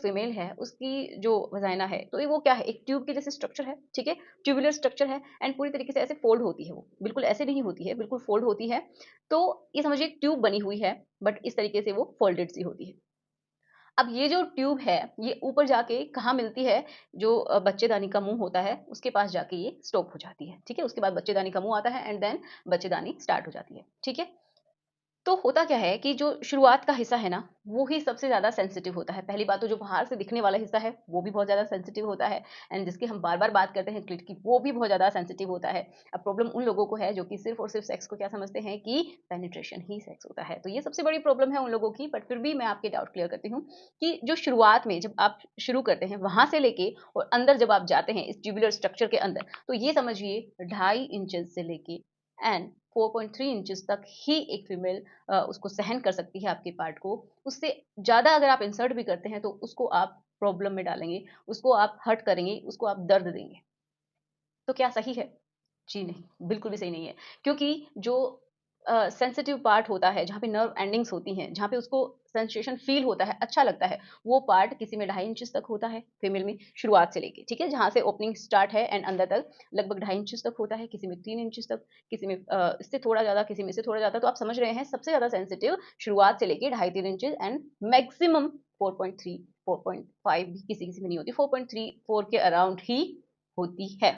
Female है उसकी जो वजाइना है तो वो क्या है, एक ट्यूब के जैसे स्ट्रक्चर है, ठीक है, ट्यूबुलर स्ट्रक्चर है एंड पूरी तरीके से ऐसे फोल्ड होती है, वो बिल्कुल ऐसे नहीं होती है, बिल्कुल फोल्ड होती है। तो ये समझिए एक ट्यूब बनी हुई है, बट इस तरीके से वो फोल्डेड सी होती है। अब ये जो ट्यूब है ये ऊपर जाके कहाँ मिलती है, जो बच्चेदानी का मुंह होता है उसके पास जाके ये स्टॉप हो जाती है, ठीक है, उसके बाद बच्चेदानी का मुंह आता है एंड देन बच्चेदानी स्टार्ट हो जाती है, ठीक है। तो होता क्या है कि जो शुरुआत का हिस्सा है ना, वो ही सबसे ज़्यादा सेंसिटिव होता है। पहली बात तो जो बाहर से दिखने वाला हिस्सा है, वो भी बहुत ज़्यादा सेंसिटिव होता है एंड जिसकी हम बार-बार बात करते हैं क्लिट की, वो भी बहुत ज़्यादा सेंसिटिव होता है। अब प्रॉब्लम उन लोगों को है जो कि सिर्फ़ और सिर्फ़ सेक्स को क्या समझते हैं कि पेनिट्रेशन ही सेक्स होता है। तो ये सबसे बड़ी प्रॉब्लम है उन लोगों की, बट फिर भी मैं आपके डाउट क्लियर करती हूँ कि जो शुरुआत में जब आप शुरू करते हैं, वहाँ से लेके और अंदर जब आप जाते हैं इस ट्यूबुलर स्ट्रक्चर के अंदर, तो ये समझिए 2.5 इंचेस से लेके एंड 4.3 इंचेस तक ही एक फीमेल उसको सहन कर सकती है आपके पार्ट को। उससे ज़्यादा अगर आप इंसर्ट भी करते हैं तो उसको आप प्रॉब्लम में डालेंगे, उसको आप हर्ट करेंगे, उसको आप दर्द देंगे। तो क्या सही है? जी नहीं, बिल्कुल भी सही नहीं है। क्योंकि जो सेंसिटिव पार्ट होता है, जहाँ पे नर्व एंडिंग्स होती हैं, जहाँ पे उसको सेंसेशन फ़ील होता है, अच्छा लगता है, वो पार्ट किसी में 2.5 इंचेस तक होता है, फीमेल में शुरुआत से लेके, ठीक है? जहाँ से ओपनिंग स्टार्ट है एंड अंदर तक लगभग 2.5 इंचेस तक होता है, किसी में 3 इंचेस तक, किसी में इससे थोड़ा ज़्यादा, किसी में इससे थोड़ा ज़्यादा। तो आप समझ रहे हैं सबसे ज़्यादा सेंसिटिव शुरुआत से लेके 2.5-3 इंचेस एंड मैक्सिमम 4.3, 4.5 भी किसी-किसी में नहीं होती, 4.3, 4 के अराउंड ही होती है।